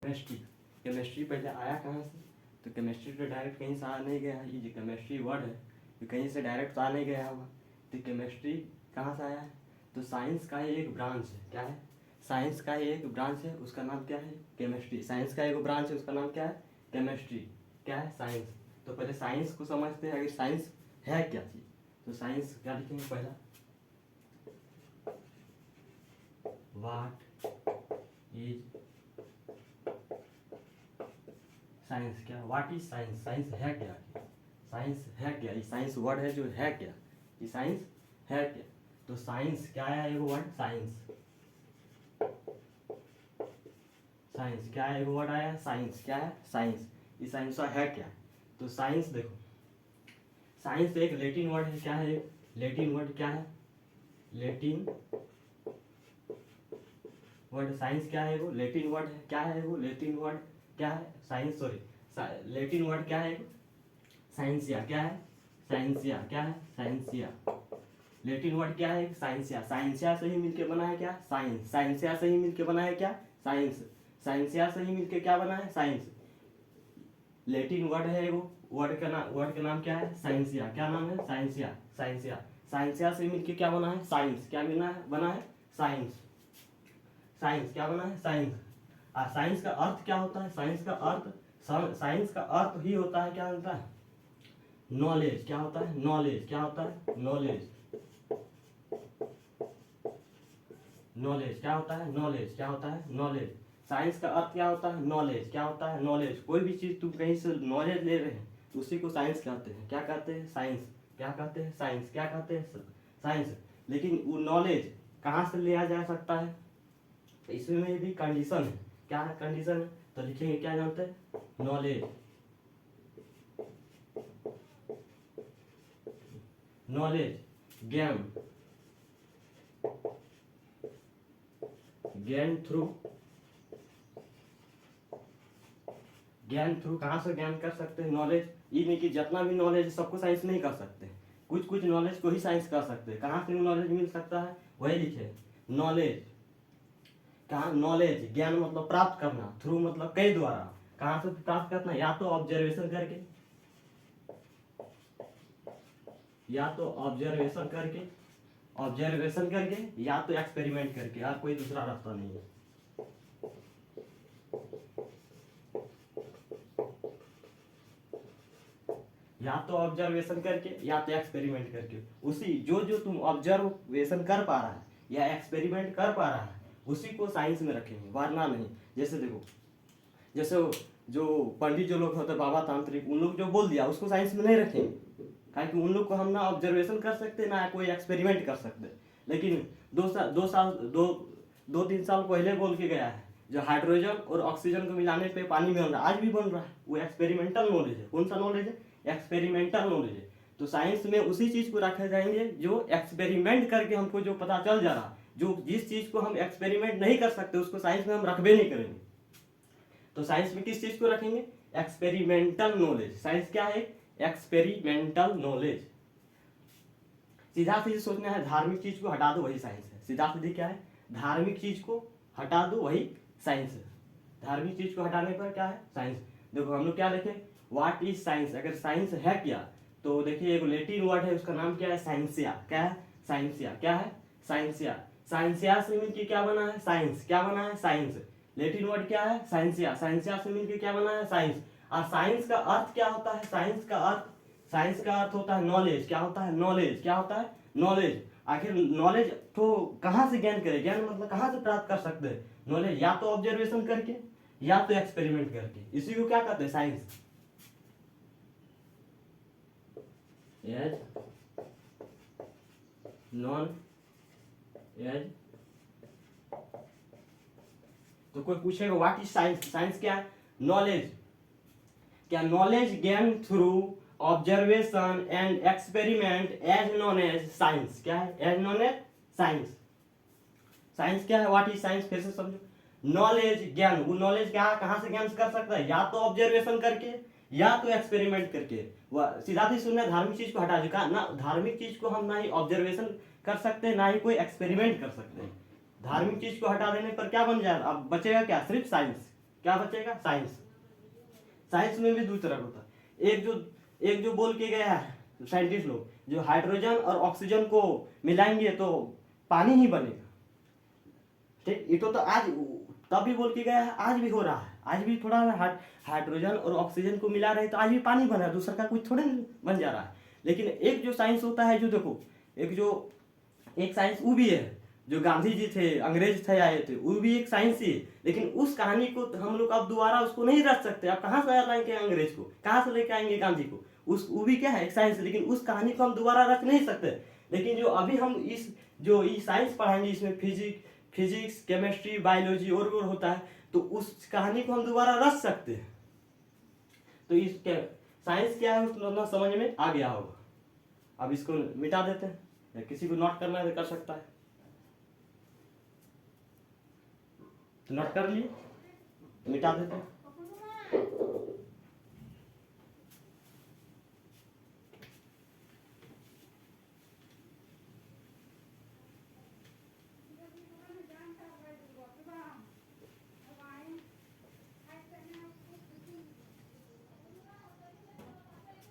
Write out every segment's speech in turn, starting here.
Chemistry. Chemistry पहले आया कहाँ से? तो केमिस्ट्री तो डायरेक्ट कहीं से आ नहीं गया है। ये जो केमिस्ट्री वर्ड है ये कहीं से डायरेक्ट तो आ नहीं गया होगा। तो केमिस्ट्री कहाँ से आया है? तो साइंस का ही एक ब्रांच है। क्या है? साइंस का ही एक ब्रांच है, उसका नाम क्या है? केमिस्ट्री। साइंस का एक ब्रांच है, उसका नाम क्या है? केमिस्ट्री। क्या है? साइंस। तो पहले साइंस को समझते हैं, अगर साइंस है क्या चीज़। तो साइंस क्या लिखेंगे पहला? What is science. क्या व्हाट इज साइंस? साइंस है क्या? साइंस है क्या? ये साइंस वर्ड है जो है क्या? ये साइंस है क्या? तो साइंस क्या है? एक वर्ड साइंस। साइंस क्या है? एक वर्ड आया साइंस। क्या है? साइंस। ये साइंस है क्या? तो साइंस देखो, साइंस एक लैटिन वर्ड है। क्या है? Latin word. क्या है? Latin word. साइंस क्या है? वो लैटिन वर्ड है। क्या है? वो लैटिन वर्ड। क्या है? साइंस सॉरी लैटिन वर्ड क्या है? साइंसिया। क्या है? साइंसिया। क्या है? साइंसिया। लैटिन वर्ड क्या है? साइंसिया। साइंसिया से ही मिलके बना है क्या? साइंस। साइंसिया से ही मिलके बना है क्या? साइंस। साइंसिया से ही मिलके क्या बना है? साइंस। लैटिन वर्ड है वो, वर्ड का नाम क्या है? साइंसिया। क्या नाम है? साइंसिया। साइंसिया। साइंसिया से मिलके क्या बना है? साइंस। क्या बना है? साइंस। साइंस क्या बना है? साइंस। साइंस का अर्थ क्या होता है? साइंस का अर्थ, साइंस का अर्थ ही होता है, क्या होता है? नॉलेज। क्या होता है? नॉलेज। क्या होता है? नॉलेज। नॉलेज क्या होता है? नॉलेज। क्या होता है? नॉलेज। साइंस का अर्थ क्या होता है? नॉलेज। क्या होता है? नॉलेज। कोई भी चीज तुम कहीं से नॉलेज ले रहे हैं तो उसी को साइंस कहते हैं। क्या कहते हैं? साइंस। क्या कहते हैं? साइंस। क्या कहते हैं? साइंस। लेकिन वो नॉलेज कहाँ से लिया जा सकता है? तो इसमें भी कंडीशन है। क्या है कंडीशन? तो लिखेंगे, क्या जानते हैं? नॉलेज। नॉलेज ज्ञान। ज्ञान थ्रू। ज्ञान थ्रू कहाँ से ज्ञान कर सकते हैं? नॉलेज। ये नहीं कि जितना भी नॉलेज है सबको साइंस नहीं कर सकते, कुछ कुछ नॉलेज को ही साइंस कर सकते हैं। कहाँ से नॉलेज मिल सकता है? वही लिखे, नॉलेज। कहाँ? नॉलेज ज्ञान मतलब प्राप्त करना, थ्रू मतलब कई द्वारा। कहाँ से प्राप्त करना? या तो ऑब्जर्वेशन करके, या तो ऑब्जर्वेशन करके, ऑब्जर्वेशन करके, या तो एक्सपेरिमेंट करके। यार कोई दूसरा रास्ता नहीं है। या तो ऑब्जर्वेशन करके या तो एक्सपेरिमेंट करके। उसी जो जो तुम ऑब्जर्वेशन कर पा रहा है या एक्सपेरिमेंट कर पा रहा है उसी को साइंस में रखेंगे, वरना नहीं। जैसे देखो, जैसे जो पंडित जो लोग होते हैं, बाबा तांत्रिक, उन लोग जो बोल दिया उसको साइंस में नहीं रखेंगे, क्योंकि उन लोग को हम ना ऑब्जर्वेशन कर सकते ना कोई एक्सपेरिमेंट कर सकते। लेकिन 2 3 साल पहले बोल के गया है, जो हाइड्रोजन और ऑक्सीजन को मिलाने पे पानी बन रहा है, आज भी बन रहा है, वो एक्सपेरिमेंटल नॉलेज है। कौन सा नॉलेज है? एक्सपेरिमेंटल नॉलेज है। तो साइंस में उसी चीज को रखे जाएंगे जो एक्सपेरिमेंट करके हमको जो पता चल जा रहा, जो जिस चीज को हम एक्सपेरिमेंट नहीं कर सकते उसको साइंस में हम रखबे नहीं करेंगे। तो साइंस में किस चीज को रखेंगे? Experimental knowledge. साइंस क्या है? Experimental knowledge. सीधा सीधी सोचना है, धार्मिक चीज को हटा दो वही साइंस है। सीधा सीधी क्या है? धार्मिक चीज को हटा दो वही साइंस है। धार्मिक चीज को हटाने पर क्या है? साइंस। देखो हम लोग क्या देखें, व्हाट इज साइंस। अगर साइंस है क्या तो देखिए एक लैटिन वर्ड है, उसका नाम क्या है? साइंसिया। क्या है? साइंसिया। क्या है? साइंसिया। साइंसिया से मिलकर क्या बना है? साइंस। क्या बना है? साइंस। लैटिन वर्ड क्या है? साइंसिया। साइंसिया से मिलकर क्या बना है? साइंस। और साइंस का अर्थ क्या होता है? साइंस का अर्थ होता है नॉलेज। क्या होता है? नॉलेज। क्या होता है? नॉलेज। आखिर नॉलेज तो कहाँ से ज्ञान करें? ज्ञान मतलब कहाँ से प्राप्त कर सकते हैं नॉलेज? या तो ऑब्जर्वेशन करके या तो एक्सपेरिमेंट करके। इसी को क्या कहते हैं? साइंस। As known as. तो कोई पूछेगा व्हाट इज साइंस। साइंस क्या है? नॉलेज। क्या? Knowledge gain through observation and experiment as known as science. क्या है? As known as science. Science क्या है? What is science? फिर से समझो, नॉलेज ज्ञान। वो नॉलेज क्या कहाँ से ज्ञान कर सकता है? या तो ऑब्जर्वेशन करके या तो एक्सपेरिमेंट करके। वह सीधा सी सुनना, धार्मिक चीज को हटा चुका ना। धार्मिक चीज को हम ना ही ऑब्जर्वेशन कर सकते ना ही कोई एक्सपेरिमेंट कर सकते हैं। धार्मिक चीज को हटा देने पर क्या बन जाएगा? अब बचेगा क्या? सिर्फ साइंस। क्या बचेगा? साइंस। साइंस में भी दो तरह होता है। एक जो बोल के गया है साइंटिस्ट लोग, जो हाइड्रोजन और ऑक्सीजन को मिलाएंगे तो पानी ही बनेगा। ठीक, ये तो आज तब भी बोल के गया है, आज भी हो रहा है। आज भी थोड़ा हाइड्रोजन और ऑक्सीजन को मिला रहे तो आज भी पानी बन रहा है, दूसरा का कुछ थोड़े बन जा रहा है। लेकिन एक जो साइंस होता है, जो देखो एक साइंस वो भी है, जो गांधी जी थे, अंग्रेज थे आए थे, वो भी एक साइंस ही है। लेकिन उस कहानी को हम लोग अब दोबारा उसको नहीं रच सकते। आप कहाँ से लाएंगे अंग्रेज को, कहाँ से लेके आएंगे गांधी को? वो भी क्या है? एक साइंस। लेकिन उस कहानी को हम दोबारा रच नहीं सकते। लेकिन जो अभी हम जो साइंस पढ़ाएंगे, इसमें फिजिक्स, केमिस्ट्री, बायोलॉजी और होता है, तो उस कहानी को हम दोबारा रच सकते हैं। तो इस साइंस क्या है उसको समझ में आ गया होगा। अब इसको मिटा देते हैं, या किसी को नोट करना है तो कर सकता है। तो नोट कर लिए, मिटा देते हैं।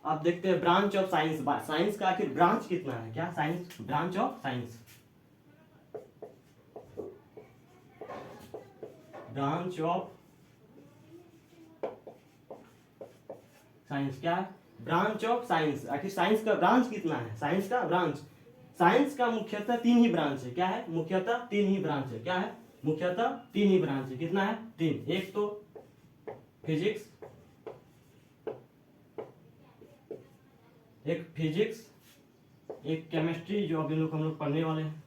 आप देखते हैं ब्रांच ऑफ साइंस। साइंस का आखिर ब्रांच कितना है? क्या science? Branch of science, branch of science क्या है? Branch of science. आखिर साइंस का ब्रांच कितना है? साइंस का ब्रांच, साइंस का मुख्यतः 3 ही ब्रांच है। क्या है? मुख्यतः 3 ही ब्रांच है। क्या है? मुख्यतः 3 ही ब्रांच है। कितना है? 3। एक तो फिजिक्स, एक केमिस्ट्री जो अभी हम लोग पढ़ने वाले हैं,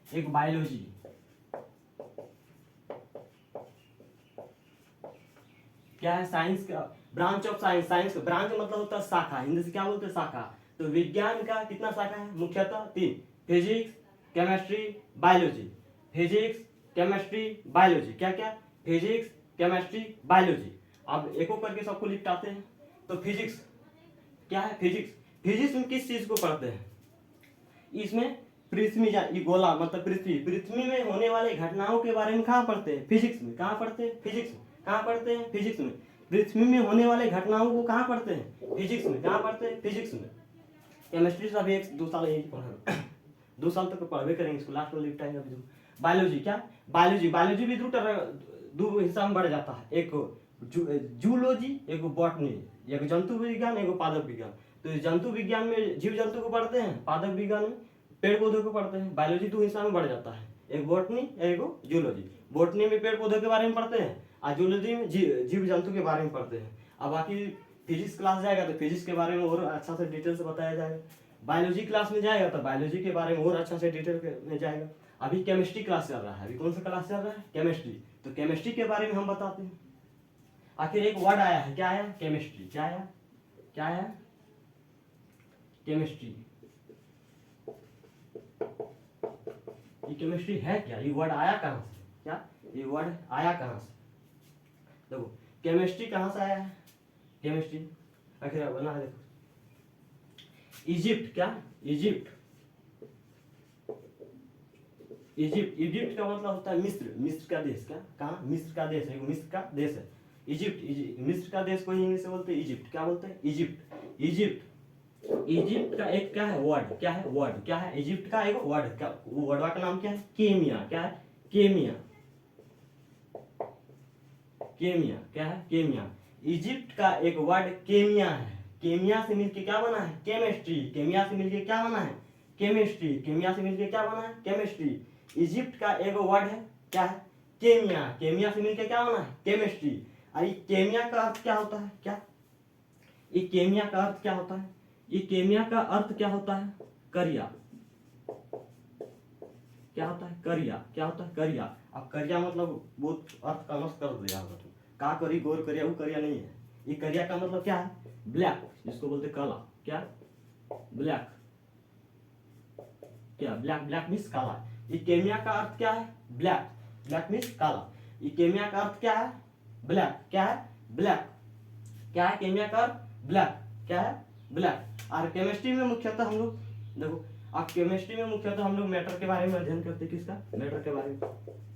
एक बायोलॉजी। क्या है? साइंस का ब्रांच ऑफ साइंस। साइंस का ब्रांच मतलब होता है शाखा, हिंदी से क्या बोलते हैं? शाखा। तो विज्ञान का कितना शाखा है? मुख्यतः 3। Physics, chemistry, biology. Physics, chemistry, biology. क्या क्या? Physics, chemistry, biology. अब एक एक करके सबको लिखते हैं। तो फिजिक्स क्या है? फिजिक्स में किस चीज को पढ़ते हैं? इसमें पृथ्वी ये गोला मतलब पृथ्वी में होने वाले घटनाओं के बारे में कहाँ पढ़ते हैं? फिजिक्स में। कहाँ पढ़ते हैं? फिजिक्स में। कहाँ पढ़ते हैं? फिजिक्स में। पृथ्वी में होने वाले घटनाओं को कहाँ पढ़ते हैं? फिजिक्स में। कहाँ पढ़ते हैं? फिजिक्स में। केमिस्ट्री से अभी 1-2 साल यही पढ़ा 2 साल तक तो पढ़वे करेंगे, इसको लास्ट में लिखटाएंगे अभी। बायोलॉजी क्या? बायोलॉजी भी दो हिस्सा में बढ़ जाता है। एक जूलॉजी, एक बॉटनी। एक जंतु विज्ञान, एक पादप विज्ञान। तो जंतु विज्ञान में जीव जंतु को पढ़ते हैं, पादप विज्ञान में पेड़ पौधों को पढ़ते हैं। बायोलॉजी 2 हिस्सा में बढ़ जाता है, एक बॉटनी, एक जूलॉजी। बॉटनी में पेड़ पौधों के बारे में पढ़ते हैं, और जूलॉजी में जीव जंतु के बारे में पढ़ते हैं। अब बाकी फिजिक्स क्लास जाएगा तो फिजिक्स के बारे में और अच्छा से डिटेल से बताया जाएगा। बायोलॉजी क्लास में जाएगा तो बायोलॉजी के बारे में और अच्छा से डिटेल में जाएगा। अभी केमिस्ट्री क्लास चल रहा है। अभी कौन सा क्लास चल रहा है? केमिस्ट्री। तो केमिस्ट्री के बारे में हम बताते हैं। आखिर एक वर्ड आया है, क्या आया? केमिस्ट्री। क्या आया? क्या आया? केमिस्ट्री। ये केमिस्ट्री है क्या? ये वर्ड आया कहां से? क्या ये वर्ड आया कहां से? देखो केमिस्ट्री कहां से आया है? केमिस्ट्री आखिर बना है, देखो इजिप्ट। क्या? इजिप्ट का मतलब होता है मिस्र का देश। क्या? कहाँ? मिस्र का देश है, मिस्र का देश है इजिप्ट। मिस्र का देश को इंग्लिश से बोलते हैं इजिप्ट। क्या बोलते हैं? इजिप्ट का एक क्या है? वर्ड। क्या है? वर्ड। क्या है? इजिप्ट का एक वर्ड। क्या? वो वर्ड का नाम क्या है? केमिया। क्या है? केमिया। क्या है? केमिया। इजिप्ट का एक वर्ड केमिया है। केमिया से मिलके क्या बना है? केमिस्ट्री। केमिया से मिलके क्या बना है? केमिस्ट्री। केमिया से मिलके क्या बना है? केमिस्ट्री। इजिप्ट का एक वर्ड है, क्या है? केमिया। केमिया से मिलके क्या बना है? केमिस्ट्री। और ये केमिया का अर्थ क्या होता है? क्या ये केमिया का अर्थ क्या होता है? ये केमिया का अर्थ क्या होता है? करिया। क्या होता है? करिया। क्या होता है? करिया। अब करिया मतलब बहुत अर्थ का मस्त कर दिया होगा तुम। का करी गोर करिया, वो करिया नहीं है। ये करिया का मतलब क्या है? ब्लैक, जिसको बोलते काला। क्या? ब्लैक। क्या? ब्लैक मीन्स काला। ये केमिया का अर्थ क्या है? ब्लैक मीन्स काला। ये केमिया का अर्थ क्या है? ब्लैक। क्या है? ब्लैक। क्या है केमिया का अर्थ? ब्लैक। क्या है? ब्लैक। और केमिस्ट्री में मुख्यतः हम लोग देखो, अब केमिस्ट्री में मुख्यतः हम लोग मैटर के बारे में अध्ययन करते हैं। किसका? मैटर के बारे में।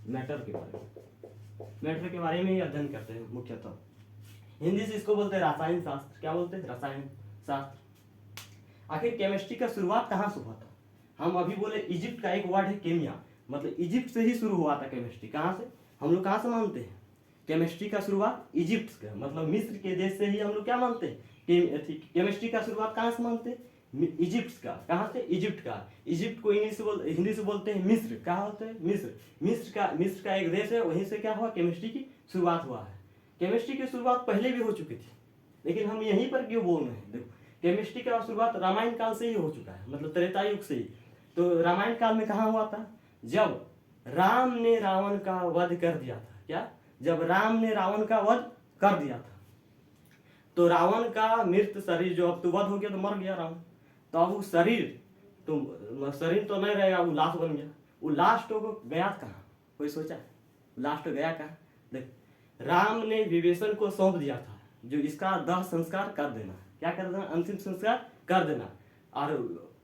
मैटर के बारे में मैटर के बारे में ही अध्ययन करते हैं मुख्यतः। हिंदी से इसको बोलते हैं रसायन शास्त्र। क्या बोलते हैं? रसायन शास्त्र। आखिर केमिस्ट्री का शुरुआत कहाँ से हुआ था? हम अभी बोले इजिप्ट का एक वर्ड है केमिया, मतलब इजिप्ट से ही शुरू हुआ था केमिस्ट्री। कहाँ से? हम लोग कहाँ से मानते हैं केमिस्ट्री का शुरुआत? इजिप्ट का, मतलब मिस्र के देश से ही हम लोग क्या मानते हैं? केमिस्ट्री का शुरुआत कहाँ से मानते हैं? इजिप्ट का। कहाँ से? इजिप्ट का। इजिप्ट को हिंदी से बोलते हैं मिस्र। कहाँ होते हैं? मिस्र। मिस्र का एक देश है, वहीं से क्या हुआ? केमिस्ट्री की शुरुआत हुआ है। केमिस्ट्री की शुरुआत पहले भी हो चुकी थी, लेकिन हम यहीं पर क्यों बोल रहे हैं? देखो, केमिस्ट्री का शुरुआत रामायण काल से ही हो चुका है, मतलब त्रेता युग से ही। तो रामायण काल में कहाँ हुआ था? जब राम ने रावण का वध कर दिया था। क्या? जब राम ने रावण का वध कर दिया था, तो रावण का मृत शरीर जो, अब तो वध हो गया तो मर गया रावण, तो अब वो शरीर तो नहीं रहेगा, वो लाश बन गया। वो लाश तो गया कहाँ? कोई सोचा? लाश तो गया कहाँ? देख, राम ने विभीषण को सौंप दिया था जो इसका दाह संस्कार कर देना। क्या कर देना? अंतिम संस्कार कर देना। और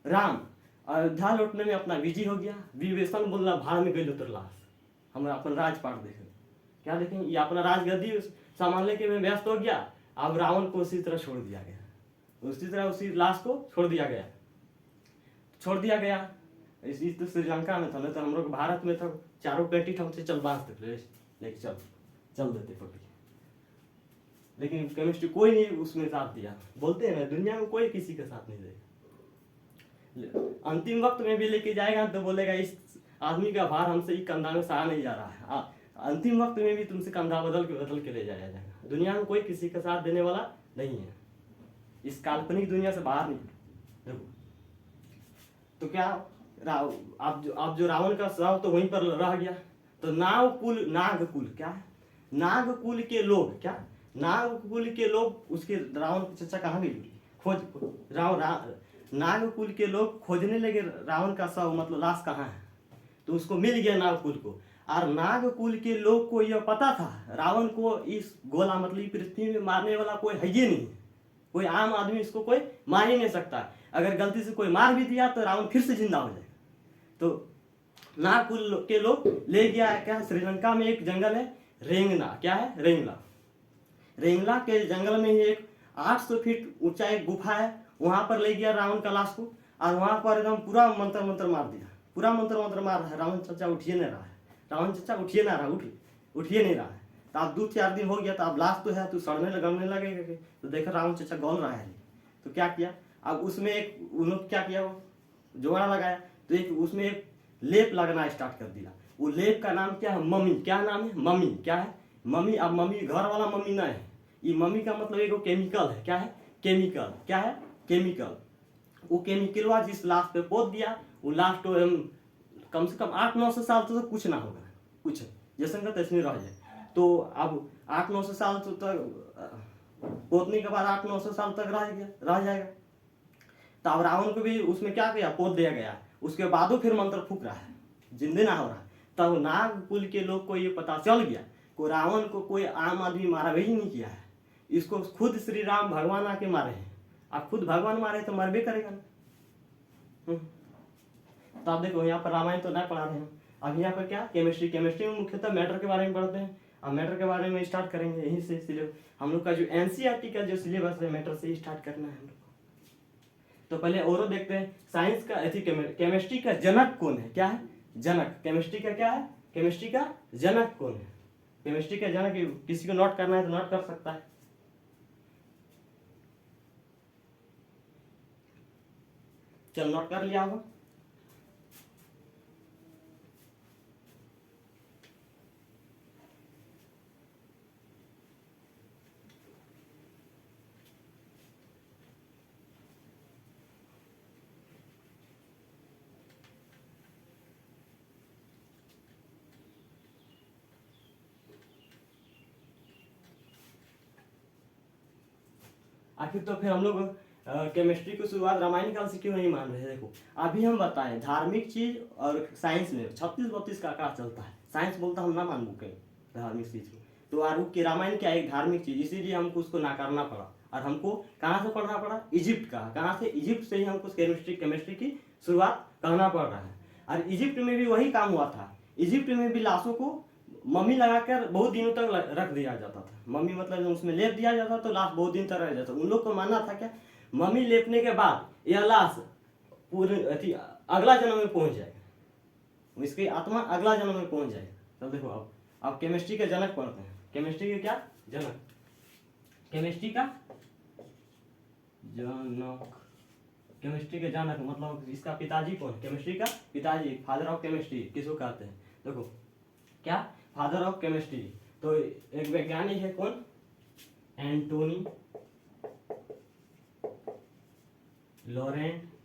राम अयोध्या लौटने में अपना बिजी हो गया। विभीषण बोलना भाड़ में गई तो लाश, हम अपन राजपाट देखें। क्या देखें? ये अपना राजगद्दी संभालने के में व्यस्त हो गया। अब रावण को उसी तरह छोड़ दिया गया, उसी तरह उसी लाश को छोड़ दिया गया। इसी तो श्रीलंका में था, नहीं तो हम लोग भारत में था, चारों पेटी ठोक से चल बांस लेके चल देते पकड़। लेकिन केमिस्ट्री कोई नहीं उसमें साथ दिया। बोलते हैं ना, दुनिया में कोई किसी का साथ नहीं देगा। अंतिम वक्त में भी लेके जाएगा तो बोलेगा इस आदमी का भार हमसे ही कंधा में सहा नहीं जा रहा है। अंतिम वक्त में भी तुमसे कंधा बदल के ले जाया जाएगा। दुनिया में कोई किसी का साथ देने वाला नहीं है, इस काल्पनिक दुनिया से बाहर नहीं। देखो, तो क्या आप जो रावण का शव तो वहीं पर रह गया, तो नागकुल क्या है? नागकुल के लोग, क्या नागकुल के लोग उसके रावण की चर्चा कहाँ गई? नागकुल के लोग खोजने लगे रावण का शव, मतलब लाश कहाँ है। तो उसको मिल गया नागकुल को। और नागकुल के लोग को यह पता था रावण को इस गोला, मतलब पृथ्वी में मारने वाला कोई है ही नहीं, कोई आम आदमी इसको कोई मार ही नहीं सकता। अगर गलती से कोई मार भी दिया तो रावण फिर से जिंदा हो जाएगा। तो नागकुल के लोग ले गया क्या? श्रीलंका में एक जंगल है रेंगना। क्या है? रेंगला के जंगल में ही एक 800 फीट ऊंचा एक गुफा है, वहां पर ले गया रावण का लाश को। और वहां पर एकदम पूरा मंत्र मार दिया, पूरा मंत्र मार रहा है। रावण चाचा उठिए नहीं रहा है, उठिए नहीं रहा है। तो अब 2-4 दिन हो गया, तो अब लाश तो है, तो सड़ने लगने लगेगा। तो देखा रावण चाचा गौल रहा है, तो क्या किया? अब उसमें एक उन्होंने क्या किया, वो जोड़ा लगाया, तो एक उसमें एक लेप लगना स्टार्ट कर दिया। वो लेप का नाम क्या है? मम्मी। क्या नाम है? मम्मी। क्या है? मम्मी। अब मम्मी घर वाला मम्मी नहीं है, ये मम्मी का मतलब एक केमिकल है। क्या है? केमिकल। क्या है? केमिकल। वो केमिकल जिस लाश पे पोत दिया, वो लाश तो कम से कम 800-900 साल तो कुछ ना होगा, कुछ जैसे का तैसे रह जाए। तो अब 800-900 साल तक पोतने के बाद 800-900 साल तक रह जाएगा। तो अब रावण को भी उसमें क्या किया? पोत दिया गया। उसके बाद फिर मंत्र फूक रहा है, जिंदे ना हो रहा। तब नागकुल के लोग को ये पता चल गया को रावण को कोई आम आदमी मारा ही नहीं किया है, इसको खुद श्री राम भगवान आके मारे हैं। आप खुद भगवान मारे तो मरबे करेगा ना। तो आप देखो, यहाँ पर रामायण तो नहीं पढ़ा रहे हैं। अब यहाँ पर क्या? केमिस्ट्री में मुख्यतः मैटर के बारे में पढ़ते हैं। अब मैटर के बारे में स्टार्ट करेंगे यहीं से। सिलेबस हम लोग का जो एनसीईआरटी का जो सिलेबस है, मैटर से ही स्टार्ट करना है हम लोग को। तो पहले और देखते हैं साइंस का केमिस्ट्री का जनक कौन है? क्या है? जनक। केमिस्ट्री का क्या है? केमिस्ट्री का जनक कौन है? केमिस्ट्री का जनक किसी को नोट करना है तो नोट कर सकता है। चल नोट कर लिया होगा। आखिर तो फिर हम लोग केमिस्ट्री की शुरुआत रामायण काल से क्यों नहीं मान रहे? देखो, अभी हम बताएं धार्मिक चीज और साइंस में 36-32 का आंकड़ा चलता है। साइंस बोलता हम ना मानू कहीं धार्मिक चीज को, तो आरू के रामायण क्या एक धार्मिक चीज, इसीलिए हमको उसको नाकारना पड़ा। और हमको कहाँ से पढ़ना पड़ा? इजिप्ट का। कहाँ से? इजिप्ट से ही हमको केमिस्ट्री की शुरुआत करना पड़ रहा है। और इजिप्ट में भी वही काम हुआ था। इजिप्ट में भी लाशों को मम्मी लगाकर बहुत दिनों तक रख दिया जाता था। मम्मी मतलब जब उसमें लेप दिया जाता तो लाश बहुत दिन तक रह जाता। उन लोग को मानना था क्या, मम्मी लेपने के बाद यह लाश पूरे अगला जन्म में पहुंच जाएगा, इसकी आत्मा अगला जन्म में पहुंच जाएगा। तो देखो अब केमिस्ट्री के जनक पढ़ते हैं। केमिस्ट्री के क्या जनक, केमिस्ट्री का जनक, केमिस्ट्री के जनक मतलब इसका पिताजी कौन, केमिस्ट्री का पिताजी, फादर ऑफ केमिस्ट्री किसको कहते हैं। देखो क्या, फादर ऑफ केमिस्ट्री। तो एक वैज्ञानिक है कौन, Antoine Laurent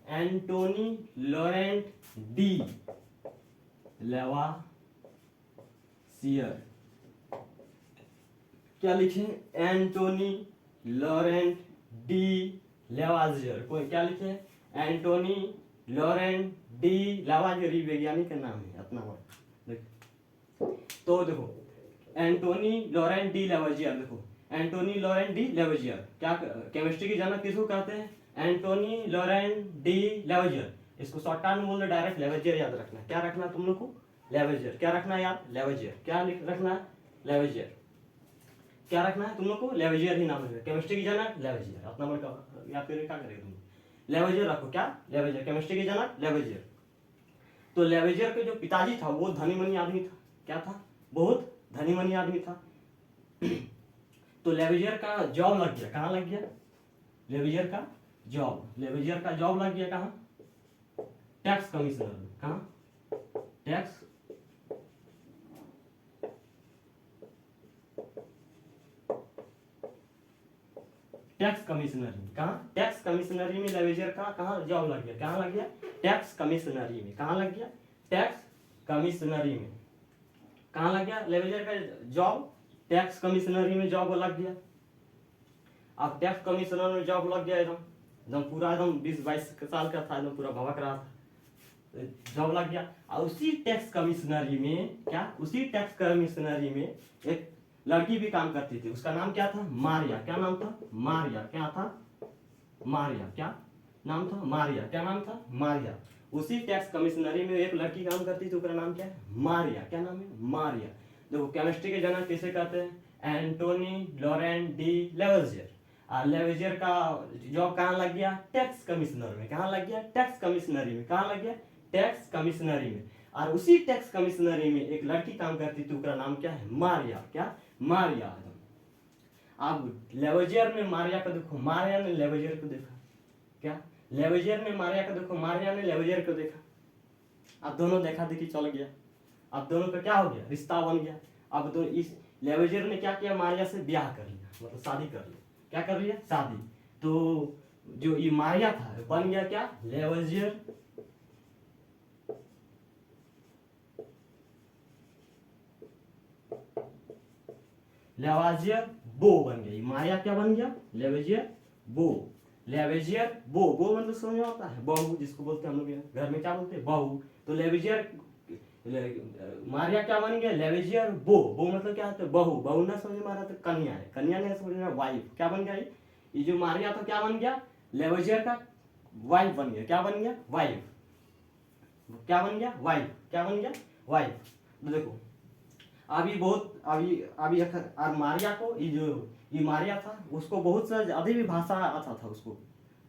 Antoine Laurent de Lavoisier. क्या लिखे, एंटोनी लॉरेंट डी लेवासियर। कोई क्या लिखे, एंटोनी लॉरेंट डी लेवासियर, वैज्ञानिक का नाम है अपना वर्ड। तो देखो एंटोनी लॉरेंट डी लेवासियर, देखो एंटोनी लॉरेंट डी लेवासियर क्या, केमिस्ट्री की जनक किसको कहते हैं, एंटोनी लॉरेंट डी लेवासियर। इसको शॉर्टकट में बोल दो, डायरेक्ट लेवासियर याद रखना। क्या रखना तुम लोग को, लेवासियर। क्या रखना है याद, लेवासियर। क्या रखना है, लेवासियर। क्या रखना है तुम लोग को, लेवासियर ही नाम है। केमिस्ट्री की जनक लेवासियर, अपना वर्ड या फिर क्या करेगा तुम, लेवासियर रखो। क्या, लेवासियर, केमिस्ट्री की जनक लेवासियर। तो लेवासियर के जो पिताजी था वो धनी मनी आदमी था। क्या था, बहुत धनी मनी आदमी था। तो लेवासियर का जॉब लग गया, कहाँ लग गया, लेवासियर का जॉब, लेवासियर का जॉब लग गया कहाँ, टैक्स कमिश्नर में। कहाँ, टैक्स कमिश्नरी में। कहाँ, टैक्स कमिश्नरी में लेवासियर का कहाँ जॉब लग गया, कहाँ लग गया, टैक्स कमिश्नरी में। कहाँ लग गया, टैक्स कमिश्नरी में। कहाँ लग गया लेवासियर का जॉब, टैक्स कमिश्नरी में जॉब लग गया। अब टैक्स कमिश्नर में जॉब लग गया, एकदम पूरा एकदम 20-22 साल का था, एकदम पूरा भवक रहा था, जॉब लग गया। और उसी टैक्स कमिश्नरी में क्या, उसी टैक्स कमिश्नरी में एक लड़की भी काम करती थी। उसका नाम क्या था, मारिया। क्या नाम था, मारिया। क्या था, मारिया। क्या नाम था, मारिया। क्या नाम था, मारिया। उसी टैक्स कमिश्नरी में एक लड़की काम करती थी, उसका नाम क्या है, मारिया। क्या नाम है, मारिया। देखो केमिस्ट्री के जनक किसे कहते हैं, एंटोनी लॉरेंट डी लेवासियर। और लेवासियर का जॉब कहाँ लग गया, टैक्स कमिश्नर में। कहाँ लग गया, टैक्स कमिश्नरी में। कहाँ लग गया, टैक्स कमिश्नरी में। और उसी टैक्स कमिश्नरी में एक लड़की काम करती थी, उसका नाम क्या है, मारिया। क्या, मारिया। अब लेवासियर ने मारिया को देखो, मारिया ने लेवासियर को देखा। क्या, लेवासियर ने मारिया को देखो, मारिया ने लेवासियर को देखा। अब दोनों देखा देखी चल गया। अब दोनों का क्या हो गया, रिश्ता बन गया। अब तो इस लेवासियर ने क्या किया, मारिया से ब्याह कर लिया, मतलब शादी कर लिया। क्या कर लिया, शादी। तो जो ये मारिया था बन गया क्या, लेवासियर लेवासियर बो बन गया। मारिया क्या बन गया, लेवासियर बो। लेवासियर बो, बो मतलब समझ में आता है, बहू जिसको बोलते हैं हम लोग घर में क्या बोलते हैं, बहू। तो लेवासियर मारिया क्या बन गया, लेवासियर बो। बो मतलब क्या होता है, बहू। बहू ना समझ में आ रहा तो कन्या है, कन्या ने समझ में वाइफ। क्या बन गया ये जो मारिया था क्या बन गया, लेवासियर का वाइफ बन गया। क्या बन गया, वाइफ। क्या बन गया, वाइफ। क्या बन गया, वाइफ। तो देखो अभी बहुत अभी और मारिया को ये मारिया था उसको बहुत सा अभी भी भाषा आता था उसको।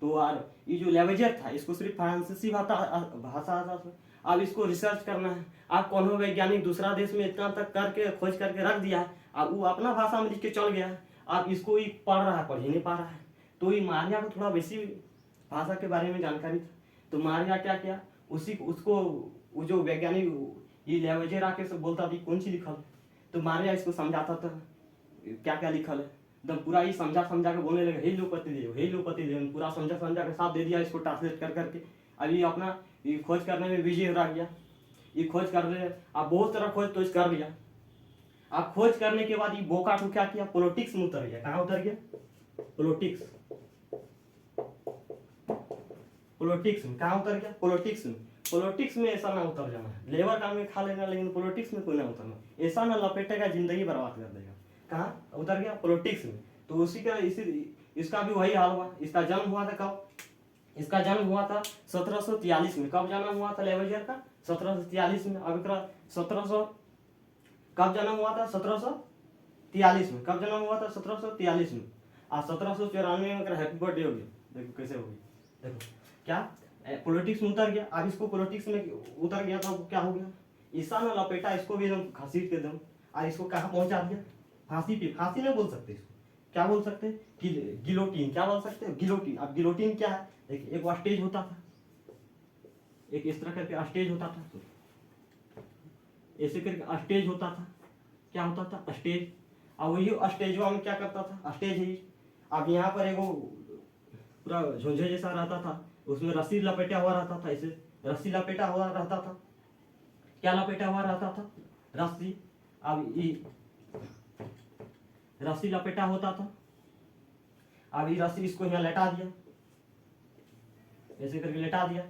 तो और ये जो लेवासियर था इसको सिर्फ फ्रांसीसी भाषा आता था। अब इसको रिसर्च करना है। अब कौन हो वैज्ञानिक दूसरा देश में इतना तक करके खोज करके रख दिया है, अब वो अपना भाषा में लिख के चल गया है। अब इसको ये पढ़ रहा है, पढ़ ही नहीं पा रहा है। तो ये मारिया को थोड़ा वैसी भाषा के बारे में जानकारी था। तो मारिया क्या किया, उसको वो जो वैज्ञानिक ये लेवासियर आके सब बोलता था कौन सी लिखल, तो मारिया इसको समझाता था क्या क्या लिखल है। एकदम पूरा ही समझा के बोलने लगे, हे लोपति देव, पूरा समझा के साथ दे दिया इसको ट्रांसलेट कर करके। अब ये अपना ये खोज करने में बिजी रह गया। ये खोज कर रहे, अब बहुत तरह खोज तोज कर लिया। अब खोज करने के बाद ये बोका को क्या किया, पॉलिटिक्स में उतर गया। कहाँ उतर गया, पॉलिटिक्स। पॉलिटिक्स में कहाँ उतर गया, पॉलिटिक्स में। पॉलिटिक्स में ऐसा ना उतर जाना है, लेबर काम में खा लेना, लेकिन पॉलिटिक्स में कोई ना उतरना। ऐसा ना लपेटेगा जिंदगी बर्बाद कर देगा। कहाँ उतर गया, पॉलिटिक्स में। तो उसी का इसका भी वही हाल हुआ। इसका जन्म हुआ था कब, इसका जन्म हुआ था 1743 में। कब जन्म हुआ था लेवजियर का? 1743 में। अब 1700 कब जन्म हुआ था? 1743 में। कब जन्म हुआ था? 1743 में। आज 1794 में हैप्पी बर्थडे हो गया। देखो कैसे हो गई। देखो क्या पॉलिटिक्स में उतर गया। अब इसको पॉलिटिक्स में उतर गया तो क्या हो गया? ईसा ने लपेटा इसको भी एकदम घसीट के दम, और इसको कहाँ पहुंचा दिया? फांसी पे। फांसी नहीं बोल सकते इसको, क्या बोल सकते हैं? गिलोटीन। क्या बोल सकते हैं? गिलोटीन। अब गिलोटीन क्या है? देखिए एक स्टेज होता था, एक इस तरह करके स्टेज होता था, ऐसे करके स्टेज होता था। क्या होता था? स्टेज। अब वही स्टेज में क्या करता था? स्टेज ही। अब यहाँ पर एगो पूरा झुंझे जैसा रहता था, उसमें रस्सी लपेटा हुआ रहता था, ऐसे रस्सी लपेटा हुआ रहता था। क्या लपेटा हुआ रहता था? रस्सी। अब रस्सी लपेटा होता था। अब ये रस्सी इसको यहाँ लेटा दिया, ऐसे करके लेटा दिया,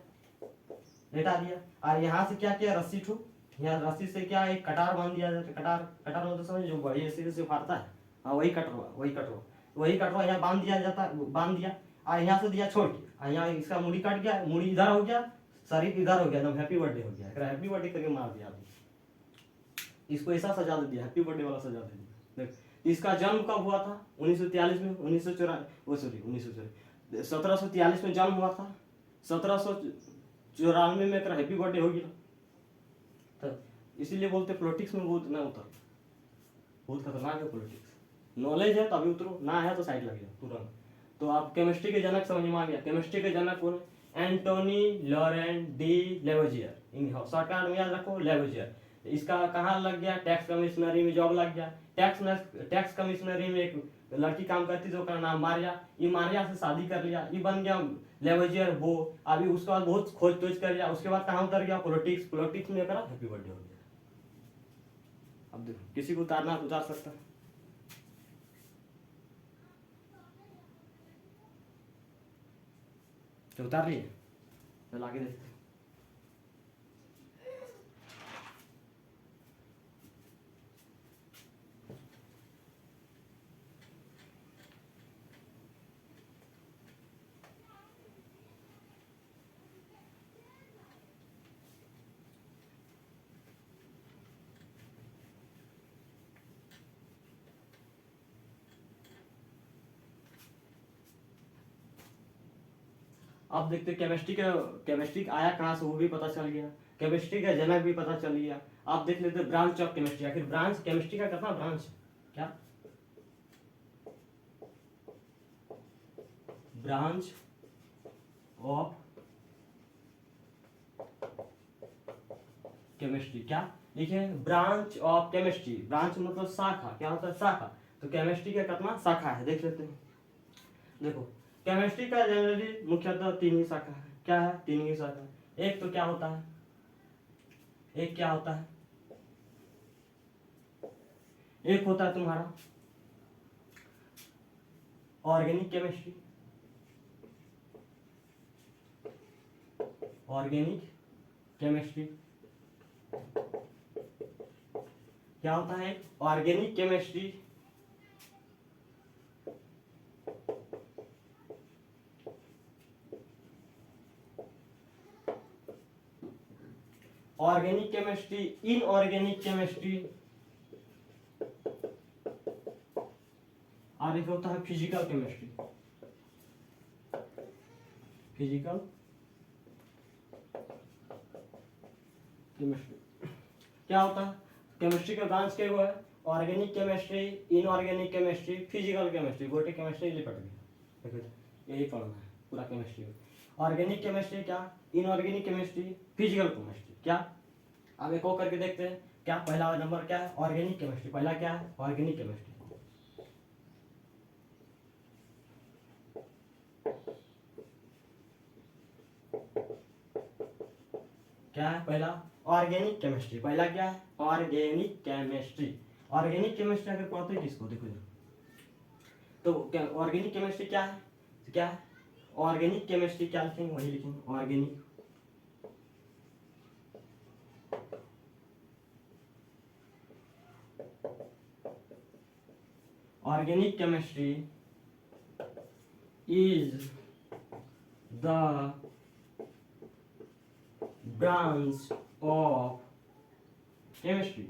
लेटा दिया। और यहाँ से क्या किया? रस्सी ठो, यहाँ रस्सी से क्या एक कटार बांध दिया जाता है। कटार, कटार मतलब समझ जो बड़ी ऐसे फाड़ता है, हाँ वही कटवा, वही कटवा यहाँ बांध दिया जाता, बांध दिया। और यहाँ से दिया छोड़ के, और यहाँ इसका मुड़ी कट गया, मुड़ी इधर हो गया, शरीर इधर हो गया, एकदम हैप्पी बर्थडे हो गया। हैप्पी बर्थडे करके मार दिया अभी। इसको ऐसा सजा दे दिया, हैप्पी बर्थडे वाला सजा दे दिया। देख इसका जन्म कब हुआ था? 1943 में। 1743 में जन्म हुआ था। 1794 में हैप्पी बर्थडे हो गया। तो इसीलिए बोलते पॉलिटिक्स में बहुत ना उतर, बहुत खतरनाक है पॉलिटिक्स। नॉलेज है तभी उतरो, ना है तो साइड लग जाओ तुरंत। तो आप केमिस्ट्री के जनक समझ में आ गया। केमिस्ट्री के जनक कौन? Antoine Laurent de Lavoisier. Shortcut में याद रखो, लेवजियर। इसका कहाँ लग गया? टैक्स कमिश्नरी में जॉब लग गया। टैक्स कमिश्नरी में एक लड़की काम करती थी, उसका नाम मारिया। ये मारिया से शादी कर लिया, ये बन गया लेवजियर वो। अभी उसके बाद बहुत खोज तोज कर लिया, उसके बाद कहाँ उतर गया? पॉलिटिक्स। पॉलिटिक्स में करा हैप्पी बर्थडे हो गया। अब देखो किसी को उतारना तो उतार सकता है। तो उतार लिए, चल आगे देखते हैं। अब देखते केमिस्ट्री आया कहाँ से वो भी पता चल गया, केमिस्ट्री का जनक भी पता चल गया। आप देख लेते ब्रांच ऑफ केमिस्ट्री। आखिर ब्रांच केमिस्ट्री का कितना ब्रांच? क्या ब्रांच ऑफ केमिस्ट्री? क्या लिखे? Branch of chemistry. ब्रांच मतलब शाखा। क्या होता है? शाखा। तो केमिस्ट्री का कितना शाखा है देख लेते हैं। देखो केमिस्ट्री का जनरली मुख्यतः तीन ही शाखा है। क्या है? तीन ही शाखा। एक तो क्या होता है? एक क्या होता है? एक होता है तुम्हारा ऑर्गेनिक केमिस्ट्री। ऑर्गेनिक केमिस्ट्री क्या होता है? Organic chemistry. Organic chemistry, inorganic chemistry, और एक होता है फिजिकल केमिस्ट्री। फिजिकल केमिस्ट्री क्या होता है? केमिस्ट्री का ब्रांच क्या हुआ है? Organic chemistry, inorganic chemistry, physical chemistry. गोटे केमिस्ट्री लिपट गया, यही पढ़ना है पूरा केमिस्ट्री। ऑर्गेनिक केमिस्ट्री क्या? इनऑर्गेनिक केमिस्ट्री, फिजिकल केमिस्ट्री क्या? अब एक और करके देखते हैं। क्या पहला नंबर क्या है? Organic chemistry. पहला क्या है? Organic chemistry. क्या है पहला? Organic chemistry. पहला क्या है? Organic chemistry. ऑर्गेनिक केमिस्ट्री अगर पढ़ते हैं किसको? देखो तो ऑर्गेनिक केमिस्ट्री क्या है? तो क्या है ऑर्गेनिक केमिस्ट्री? क्या लिखेंगे? वही लिखेंगे organic. Organic chemistry is the branch of chemistry.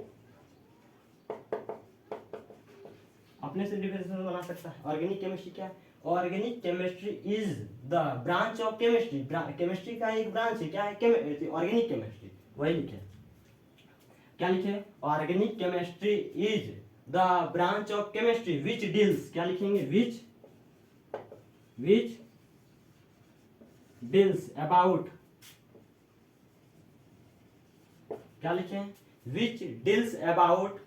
अपने से डिफिनेशन बना सकता है। ऑर्गेनिक केमिस्ट्री क्या है? Organic chemistry is the branch of chemistry. Chemistry का एक ब्रांच है, क्या है? Organic chemistry. वही लिखे, क्या लिखे? Organic chemistry is the branch of chemistry which deals, क्या लिखेंगे? विच डील्स अबाउट, क्या लिखे? Which deals about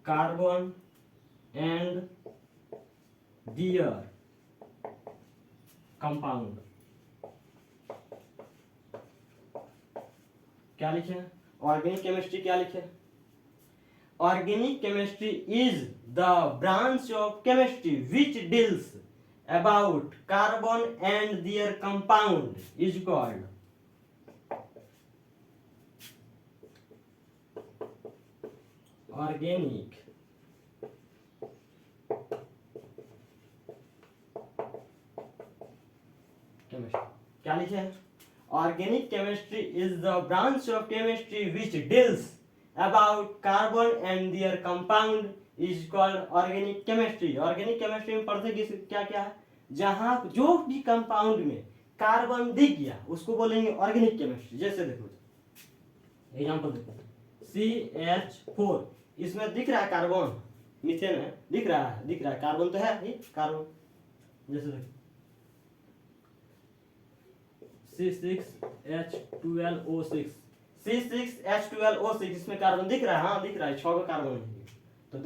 carbon and their compound. क्या लिखे? ऑर्गेनिक केमिस्ट्री क्या लिखे? Organic chemistry is the branch of chemistry which deals about carbon and their compound is called organic chemistry. क्या लिखे? Organic chemistry is the branch of chemistry which deals about carbon and their compound is called organic chemistry. Organic chemistry में पढ़ते क्या क्या है? जहां जो भी कंपाउंड में कार्बन दिख गया उसको बोलेंगे ऑर्गेनिक केमिस्ट्री। जैसे देखो एग्जांपल देखो, CH4, इसमें दिख रहा है कार्बन, मीथेन है, दिख रहा है कार्बन तो है ही कार्बन। जैसे देखो C6H12O6, C6H12O6, इसमें कार्बन दिख रहा है, हाँ दिख रहा है, 6 कार्बन है। तो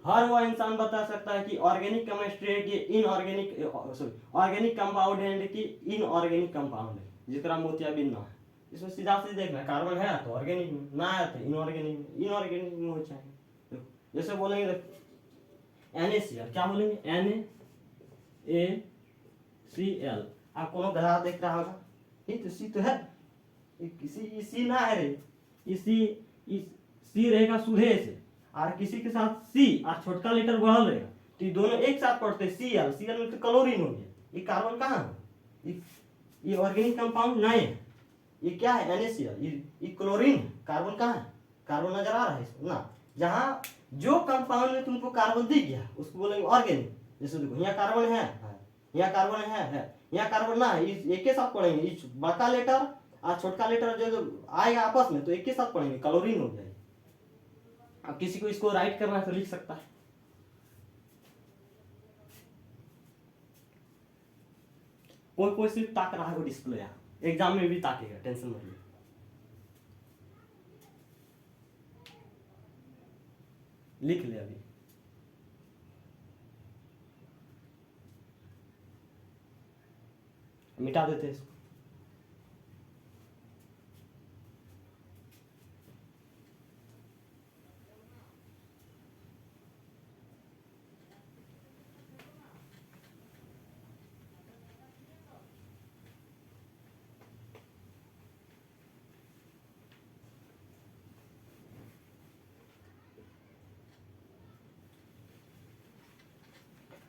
हर वो इंसान बता सकता है कि ऑर्गेनिक केमिस्ट्री है कि ऑर्गेनिक कंपाउंड है कि इनऑर्गेनिक कंपाउंड है, जिसका मोतियाबिंद ना है। इसमें सीधा सीधा देखना है, कार्बन है तो ऑर्गेनिक में, ना है तो इनऑर्गेनिक में, इनऑर्गेनिक में हो जाएगा। जैसे बोलेंगे NaCl, क्या बोलेंगे? NaCl। आप कोनो गधा देख रहा होगा, ये तो सी तो है, किसी सी ना है रे, सी रहेगा सूर्य से, और किसी के साथ सी और छोटका लेटर बढ़ल रहेगा, तो ये दोनों एक साथ पढ़ते Cl। Cl में तो क्लोरीन हो गया। ये कार्बन कहाँ है? ये ऑर्गेनिक कंपाउंड नहीं है। ये क्या है? NaCl। ये क्लोरीन है। कार्बन कहाँ है? कार्बन नजर आ रहा है इसको ना। जहाँ जो कंपाउंड में तुमको कार्बन दिख गया उसको बोलेंगे ऑर्गेनिक। जैसे देखो यहाँ कार्बन है, यहाँ कार्बन है, यहाँ कार्बन ना है, एक के साथ पढ़ेंगे। बड़का लेटर और छोटका लेटर जो आएगा आपस में तो एक के साथ पढ़ेंगे, क्लोरीन हो जाएगा। अब किसी को इसको राइट करना है तो लिख सकता है। कोई सिर्फ ताक रहा है डिस्प्ले, यहाँ एग्जाम में भी ताकेगा, टेंशन मत लो। लिख ले अभी। मिटा देते हैं इसको।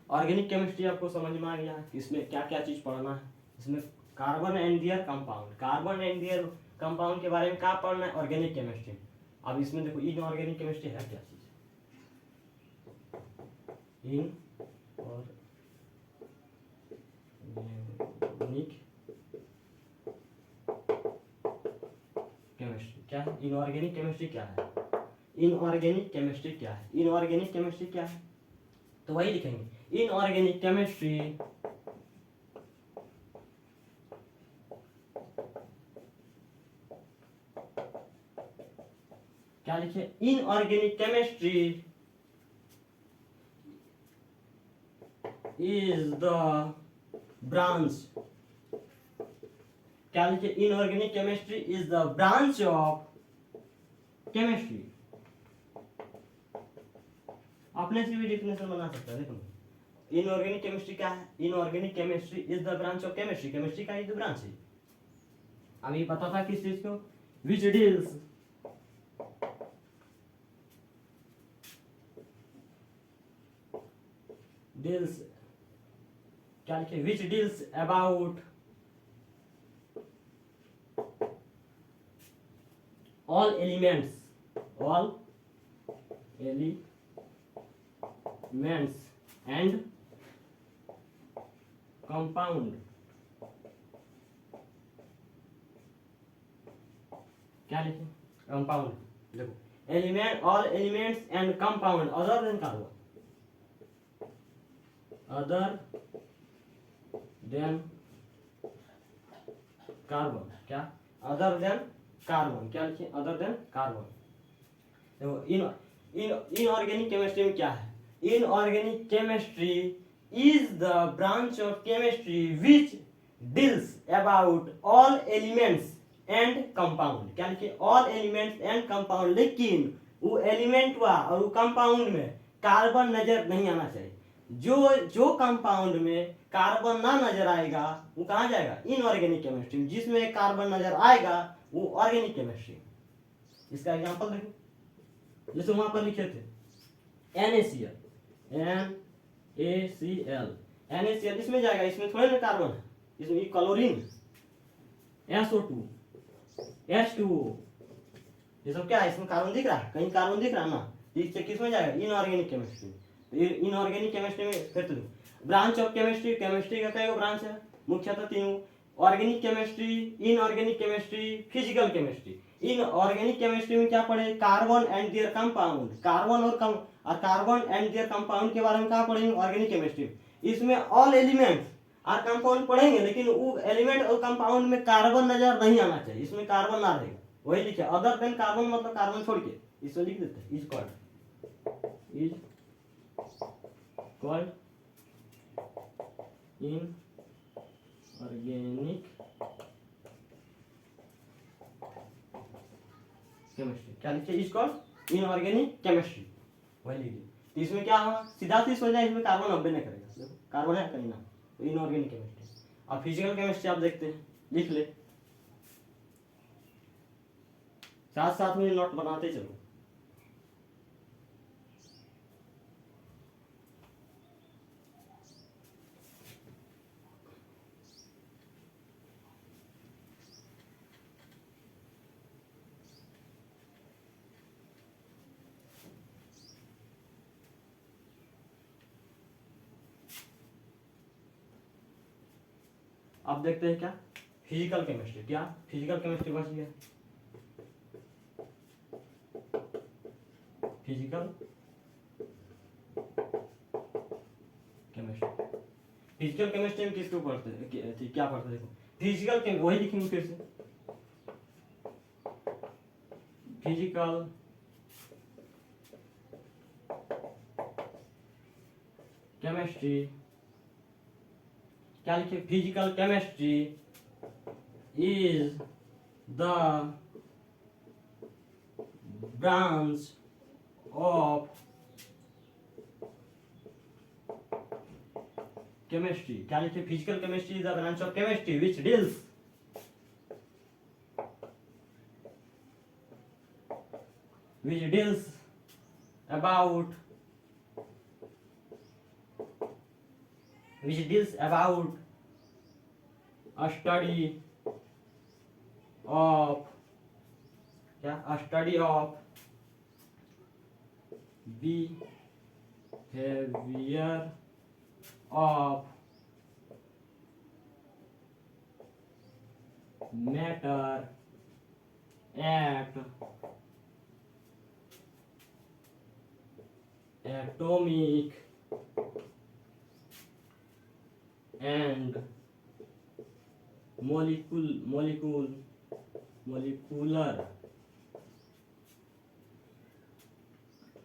ऑर्गेनिक केमिस्ट्री आपको समझ में आ गया, इसमें क्या क्या चीज पढ़ना है। इसमें कार्बन एंड दियर कंपाउंड के बारे में क्या पढ़ना है ऑर्गेनिक केमिस्ट्री। अब इसमें देखो इनऑर्गेनिक केमिस्ट्री है क्या चीज? इनऑर्गेनिक केमिस्ट्री क्या है? इनऑर्गेनिक केमिस्ट्री क्या है? इनऑर्गेनिक केमिस्ट्री क्या है? इनऑर्गेनिक केमिस्ट्री क्या है? तो वही लिखेंगे इनऑर्गेनिक केमिस्ट्री क्या लिखे? Inorganic chemistry is the branch, क्या लिखे? Inorganic chemistry is the branch of chemistry. अपने से भी डिफिनेशन बना सकता है। देखो इनऑर्गेनिक केमिस्ट्री क्या है? Inorganic chemistry is the branch of chemistry. Chemistry का ही तो ब्रांच है। अब ये पता था किस चीज को? विच डील्स deals, क्या लिखे, which deals about all elements and compound, क्या लिखे, कंपाउंड, देखो element, all elements and compound other than carbon, क्या अदर देन कार्बन, क्या लिखे, अदर देन कार्बन। देखो इनऑर्गेनिक केमिस्ट्री में क्या है, inorganic chemistry is the branch of chemistry which deals about all elements and compound, क्या लिखे, ऑल एलिमेंट्स एंड कंपाउंड, लेकिन वो एलिमेंट हुआ और वो कंपाउंड में कार्बन नजर नहीं आना चाहिए। जो कंपाउंड में कार्बन ना नजर आएगा वो कहाँ जाएगा, इनऑर्गेनिक केमिस्ट्री। जिसमें कार्बन नजर आएगा वो ऑर्गेनिक केमिस्ट्री। इसका एग्जांपल देखो, जैसे वहां पर लिखे थे NaCl, NaCl इसमें जाएगा, इसमें थोड़े ना कार्बन है, इसमें क्लोरीन, SO2, H2O, ये सब क्या है, इसमें कार्बन दिख रहा है, कहीं कार्बन दिख रहा है ना, इससे किसमें जाएगा, इनऑर्गेनिक केमिस्ट्री। इनऑर्गेनिक केमिस्ट्री में फिर तो ब्रांच ऑफ केमिस्ट्री, केमिस्ट्री का कई ब्रांच है, मुख्यतः तीनों, organic chemistry, inorganic chemistry, physical chemistry. In organic chemistry में क्या पढ़े, carbon and there compound, carbon और कार्बन एंड देयर कंपाउंड के बारे में क्या पढ़ेंगे ऑर्गेनिक केमिस्ट्री। इसमें ऑल एलिमेंट्स और कंपाउंड पढ़ेंगे, लेकिन वो एलिमेंट और कंपाउंड में कार्बन नजर नहीं आना चाहिए, इसमें कार्बन ना रहेगा, वही लिखे अदर देन कार्बन, मतलब कार्बन छोड़ के इसमें लिख देते हैं इज कॉल्ड इनऑर्गेनिक केमिस्ट्री, क्या लिखे, इज कॉल्ड इनऑर्गेनिक केमिस्ट्री, वही लिख दिया। तो इसमें क्या होगा, सीधा सी सोच जाए, इसमें कार्बन अब्बे नहीं करेगा, देखो कार्बन है कहीं ना, तो इनऑर्गेनिक केमिस्ट्री। अब फिजिकल केमिस्ट्री आप देखते हैं, लिख ले, साथ साथ में नोट बनाते चलो। अब देखते हैं क्या, फिजिकल केमिस्ट्री, क्या फिजिकल केमिस्ट्री बच गया, फिजिकल केमिस्ट्री। फिजिकल केमिस्ट्री में किसको पढ़ते हैं, क्या पढ़ते हैं, देखो फिजिकल के वही लिखेंगे फिर से, फिजिकल केमिस्ट्री, क्या लिखे, physical chemistry is the branch of chemistry, क्या लिखे, physical chemistry is the branch of chemistry which deals about which deals about a study of, क्या, a study of behavior of matter at atomic and molecular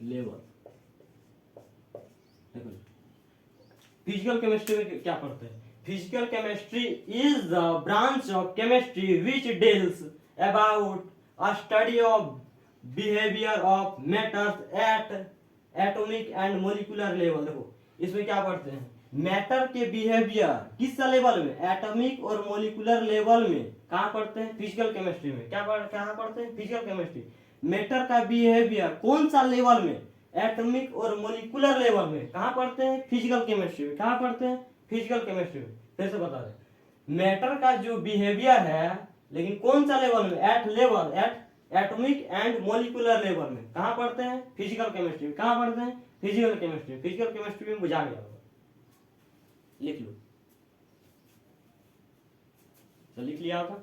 level. Physical chemistry में क्या पढ़ते हैं, physical chemistry is the branch of chemistry which deals about a study of behaviour of matters at atomic and molecular level. देखो इसमें क्या पढ़ते हैं, matter के बिहेवियर किस लेवल में, एटॉमिक और मोलिकुलर लेवल में। कहाँ पढ़ते हैं, फिजिकल केमिस्ट्री में। कहाँ पढ़ते हैं, फिजिकल केमिस्ट्री। मैटर का बिहेवियर कौन सा लेवल में, एटॉमिक और मोलिकुलर लेवल में। कहाँ पढ़ते हैं? फिजिकल केमिस्ट्री में। कहाँ पढ़ते हैं? फिजिकल केमिस्ट्री में। फिर से बता दें, मैटर का जो बिहेवियर है, लेकिन कौन सा लेवल में? At atomic and molecular level में। कहाँ पढ़ते हैं? फिजिकल केमिस्ट्री में। कहाँ पढ़ते हैं? फिजिकल केमिस्ट्री में। फिजिकल केमिस्ट्री में बुझा गया होगा, लिख लो। तो लिख लिया होगा।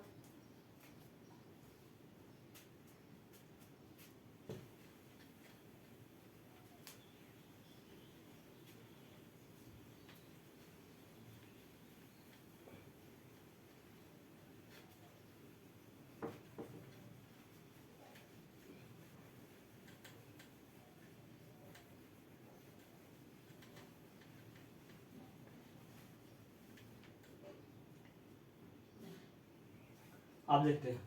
आप देखते हैं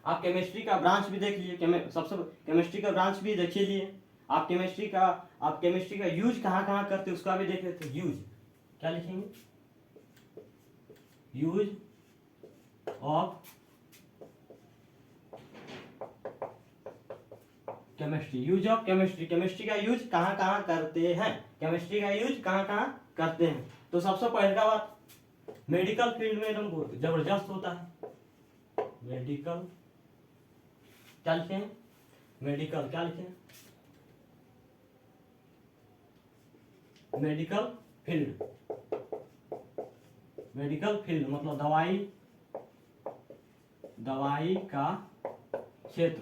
आप केमिस्ट्री का ब्रांच भी देख लिए, सबसे केमिस्ट्री का ब्रांच भी देखिए लिए। आप केमिस्ट्री का यूज कहाँ कहाँ करते उसका भी देख लेते हैं। यूज क्या लिखेंगे? Use of chemistry. Use of chemistry, chemistry का यूज कहाँ कहाँ करते हैं, केमिस्ट्री का यूज कहाँ कहाँ करते हैं। तो सबसे पहले का बात, मेडिकल फील्ड में एकदम जबरदस्त होता है। मेडिकल क्या लिखे हैं? मेडिकल क्या लिखे हैं? Medical field. मेडिकल फील्ड मतलब दवाई का क्षेत्र।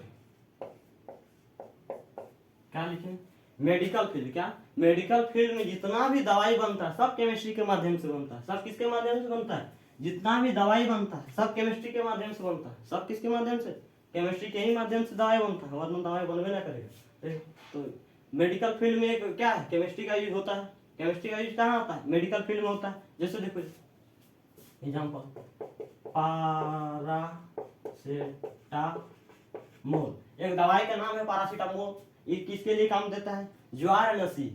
क्या लिखे? Medical field. क्या? मेडिकल फील्ड में जितना भी दवाई बनता है सब केमिस्ट्री के माध्यम से बनता है। सब किसके माध्यम से बनता है? जितना भी दवाई बनता है सब केमिस्ट्री के माध्यम से बनता है। सब किसके माध्यम से? केमिस्ट्री के ही माध्यम से दवाई बनता है, वरना दवाई बनवे ना करेगा। तो मेडिकल फील्ड में एक क्या है? केमिस्ट्री का यूज होता है। केमिस्ट्री का यूज कहाँ होता है? मेडिकल फील्ड में होता है। जैसे देखो एग्जाम्पल, पैरासीटामोल, एक दवाई का नाम है पैरासीटामोल। ये किसके लिए काम देता है? ज्वार नसी।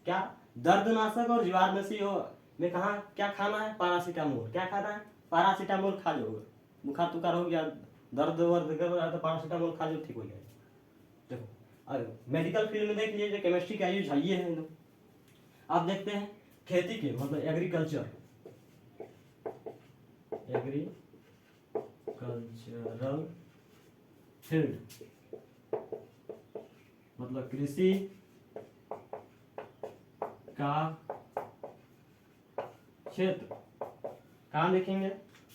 क्या? दर्दनाशक और ज्वार नसी हो में कहा क्या खाना है? पैरासीटामोल। क्या खाना है? पैरासीटामोल खा लो। बुखार तुखार हो गया, दर्द वर्द कर रहा है तो पैरासीटामोल खा लो, ठीक हो जाएगा। देखो मेडिकल फील्ड में देख लीजिए केमिस्ट्री का यूज है ये है। आप देखते हैं खेती के मतलब एग्रीकल्चरल फील्ड मतलब कृषि का क्षेत्र। कहाँ देखेंगे?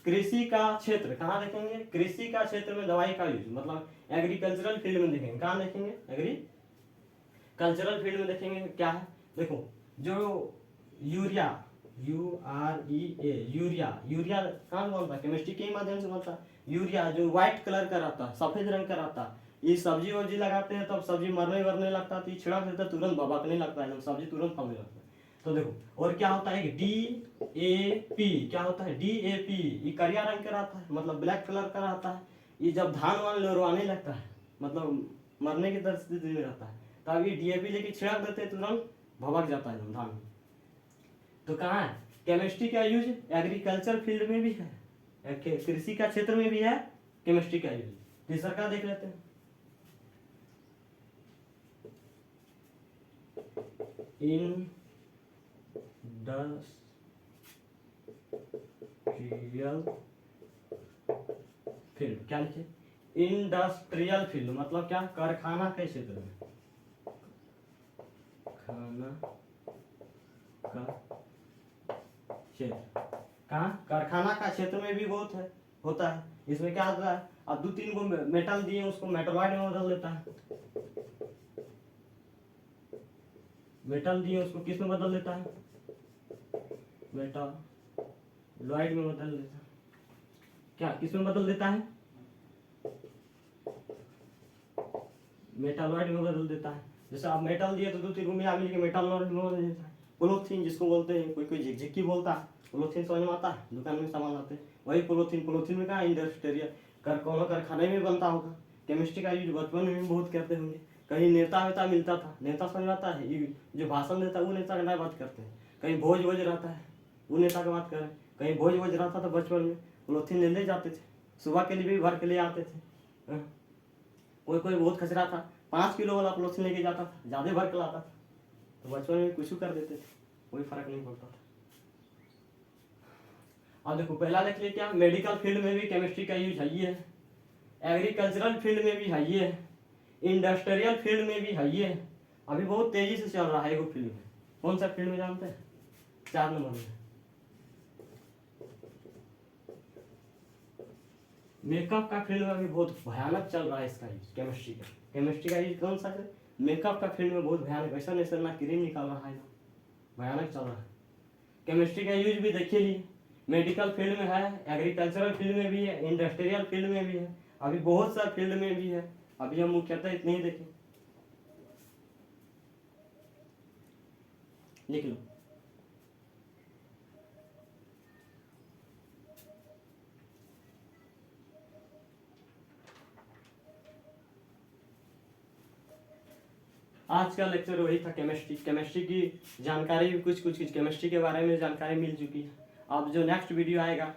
कृषि का क्षेत्र। कहाँ देखेंगे? कृषि का क्षेत्र में दवाई का यूज मतलब एग्रीकल्चरल फील्ड में देखेंगे। कहाँ देखेंगे? एग्रीकल्चरल फील्ड में देखेंगे। क्या है? देखो जो यूरिया, यूरिया कहाँ बनता है? केमिस्ट्री के ही माध्यम से बनता है। यूरिया जो व्हाइट कलर का रहता है, सफेद रंग का रहता है, ये सब्जी वब्जी लगाते हैं तब सब्जी मरने लगता है, तो ये छिड़क देता है तुरंत भभकने लगता है, सब्जी तुरंत फलने लगता है। तो देखो और क्या होता है? DAP। क्या होता है? DAP ये करिया रंग का रहता है मतलब ब्लैक कलर का रहता है। ये जब धान वान लोरवाने लगता है मतलब मरने की परिस्थिति में रहता है, तब ये DAP लेके छिड़क देते हैं, तुरंत भभक जाता है धान। तो कहाँ है? केमिस्ट्री का यूज एग्रीकल्चर फील्ड में भी है, कृषि का क्षेत्र में भी है केमिस्ट्री का यूज। तीसरा का देख लेते हैं, इंडस्ट्रियल फील्ड। क्या लिखे? इंडस्ट्रियल फील्ड मतलब क्या? कारखाना के क्षेत्र में। खाना का क्षेत्र। कहाँ? कारखाना का क्षेत्र में भी बहुत है होता है। इसमें क्या होता है? अब 2-3 को मेटल दिए उसको मेटलॉइड में बदल देता है। मेटल दिए उसको किस में बदल देता है? मेटलॉइड में बदल देता है। क्या किस में बदल देता है? मेटलॉइड में बदल देता है। जैसे आप मेटल दिए तो 2-3 को मिला मिल के मेटलॉइड में बदल देता है। पोलोथीन जिसको बोलते हैं, कोई झिकझिक्की बोलता है, पोलोथीन समझ में आता है, दुकान में सामान आते हैं वही पोलोथीन में कहा इंडस्ट्रियल कारखाने में बनता होगा। केमिस्ट्री का यूज बचपन में भी बहुत करते होंगे। कहीं नेता वेता मिलता था, नेता समझ आता है, ये जो भाषण देता है वो नेता का बात करते हैं। कहीं भोज वोज रहता है वो नेता का बात करें। कहीं भोज वोज रहता था बचपन में पोलोथीन ले जाते थे, सुबह के लिए भी भर के ले आते थे। कोई बहुत खचरा था 5 किलो वाला पॉलिथीन लेके जाता था, ज़्यादा भर के लाता था, तो बचपन में कुछ कर देते थे, कोई फर्क नहीं पड़ता था। अब देखो पहला देख लिया क्या, मेडिकल फील्ड में भी केमिस्ट्री का यूज है ही है, एग्रीकल्चरल फील्ड में भी है ही है, इंडस्ट्रियल फील्ड में भी है ही है। अभी बहुत तेजी से चल रहा है एगो फील्ड में, कौन सा फील्ड में जानते हैं? 4 नंबर में मेकअप का फील्ड में भी बहुत भयानक चल रहा है इसका यूज, केमिस्ट्री का यूज कौन सा है? मेकअप का फील्ड में बहुत भयानक, ऐसा नहीं ना क्रीम निकाल रहा है ना, भयानक चल रहा है। केमिस्ट्री का यूज भी देखिए लिए, मेडिकल फील्ड में है, एग्रीकल्चरल फील्ड में भी है, इंडस्ट्रियल फील्ड में भी है, अभी बहुत सा फील्ड में भी है। अभी हम मुख्यतः इतने ही देखें, लिख लो। आज का लेक्चर वही था, केमिस्ट्री की जानकारी भी कुछ केमिस्ट्री के बारे में जानकारी मिल चुकी है। अब जो नेक्स्ट वीडियो आएगा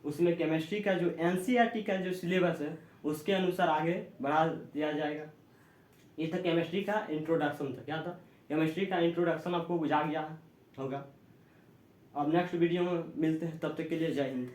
उसमें केमिस्ट्री का जो एनसीईआरटी का जो सिलेबस है उसके अनुसार आगे बढ़ा दिया जाएगा। ये था केमिस्ट्री का इंट्रोडक्शन था, क्या था? केमिस्ट्री का इंट्रोडक्शन आपको बुझा गया होगा। अब नेक्स्ट वीडियो में मिलते हैं, तब तक के लिए जय हिंद।